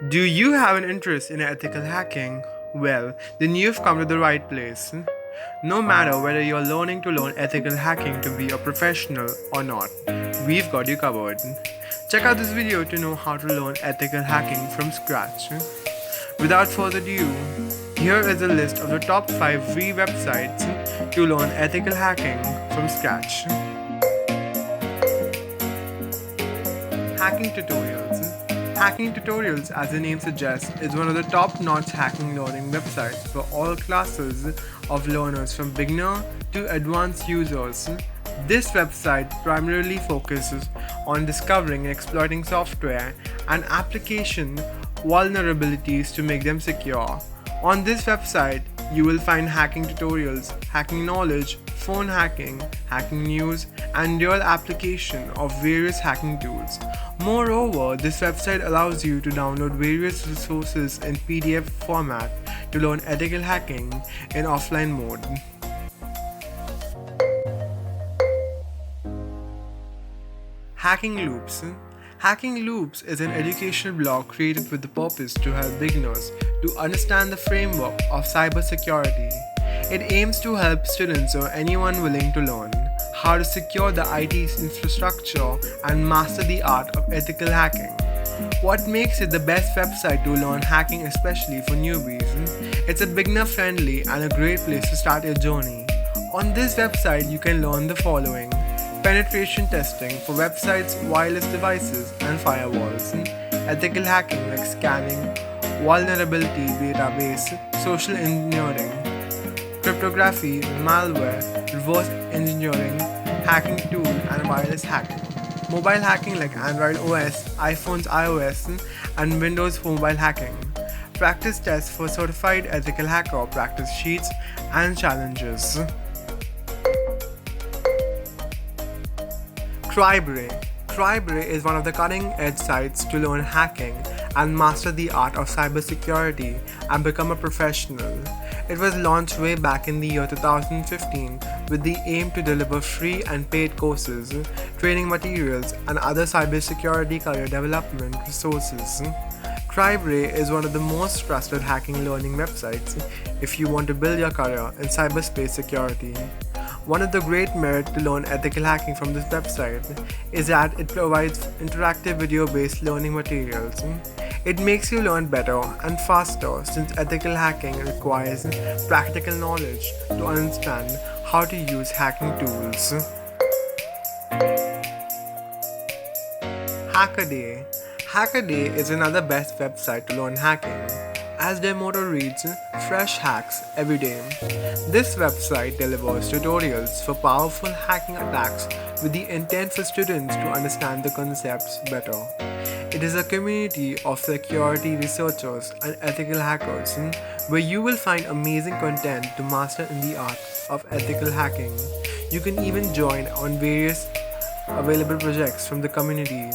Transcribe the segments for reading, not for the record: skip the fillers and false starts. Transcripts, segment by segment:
Do you have an interest in ethical hacking? Well, then you've come to the right place. No matter whether you're learning to learn ethical hacking to be a professional or not, we've got you covered. Check out this video to know how to learn ethical hacking from scratch. Without further ado, here is a list of the top 5 free websites to learn ethical hacking from scratch. Hacking tutorials. Hacking tutorials, as the name suggests, is one of the top-notch hacking learning websites for all classes of learners from beginner to advanced users. This website primarily focuses on discovering and exploiting software and application vulnerabilities to make them secure. On this website, you will find hacking tutorials, hacking knowledge, phone hacking, hacking news, and real application of various hacking tools. Moreover, this website allows you to download various resources in PDF format to learn ethical hacking in offline mode. Hacking Loops. Hacking Loops is an educational blog created with the purpose to help beginners to understand the framework of cybersecurity. It aims to help students or anyone willing to learn how to secure the IT infrastructure and master the art of ethical hacking. What makes it the best website to learn hacking, especially for newbies? It's a beginner-friendly and a great place to start your journey. On this website, you can learn the following: penetration testing for websites, wireless devices, and firewalls; ethical hacking like scanning, vulnerability database, social engineering, cryptography, malware, reverse engineering, hacking tool, and wireless hacking; mobile hacking like Android OS, iPhone's iOS, and Windows mobile hacking; practice tests for certified ethical hacker, practice sheets, and challenges. Cybrary. Cybrary is one of the cutting-edge sites to learn hacking and master the art of cybersecurity and become a professional. It was launched way back in the year 2015 with the aim to deliver free and paid courses, training materials, and other cybersecurity career development resources. Cybrary is one of the most trusted hacking learning websites if you want to build your career in cyberspace security. One of the great merits to learn ethical hacking from this website is that it provides interactive video-based learning materials. It makes you learn better and faster since ethical hacking requires practical knowledge to understand how to use hacking tools. Hackaday. Hackaday is another best website to learn hacking, as their motto reads, "Fresh hacks every day." This website delivers tutorials for powerful hacking attacks with the intent for students to understand the concepts better. It is a community of security researchers and ethical hackers where you will find amazing content to master in the art of ethical hacking. You can even join on various available projects from the community.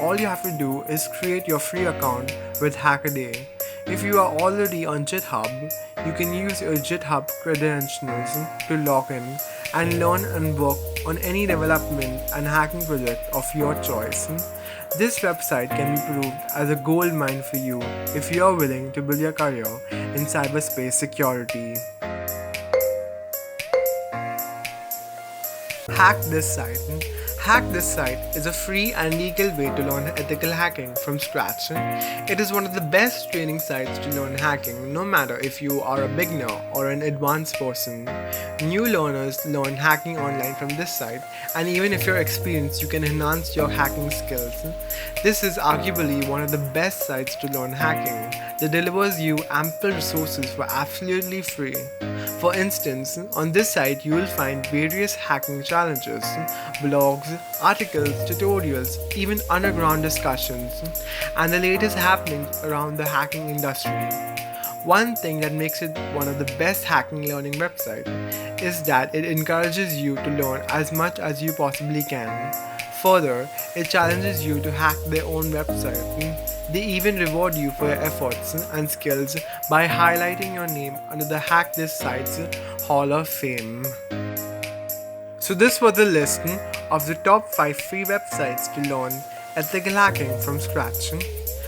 All you have to do is create your free account with Hackaday. If you are already on GitHub, you can use your GitHub credentials to log in and learn and work on any development and hacking project of your choice. This website can be proved as a gold mine for you if you are willing to build your career in cyberspace security. Hack This Site. Hack This Site is a free and legal way to learn ethical hacking from scratch. It is one of the best training sites to learn hacking, no matter if you are a beginner or an advanced person. New learners learn hacking online from this site, and even if you're experienced, you can enhance your hacking skills. This is arguably one of the best sites to learn hacking that delivers you ample resources for absolutely free. For instance, on this site you will find various hacking challenges, blogs, articles, tutorials, even underground discussions, and the latest happenings around the hacking industry. One thing that makes it one of the best hacking learning websites is that it encourages you to learn as much as you possibly can. Further, it challenges you to hack their own website. They even reward you for your efforts and skills by highlighting your name under the Hack This Site's Hall of Fame. So this was a list of the top 5 free websites to learn ethical hacking from scratch.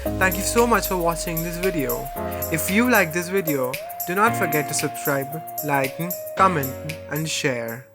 Thank you so much for watching this video. If you like this video, do not forget to subscribe, like, comment and share.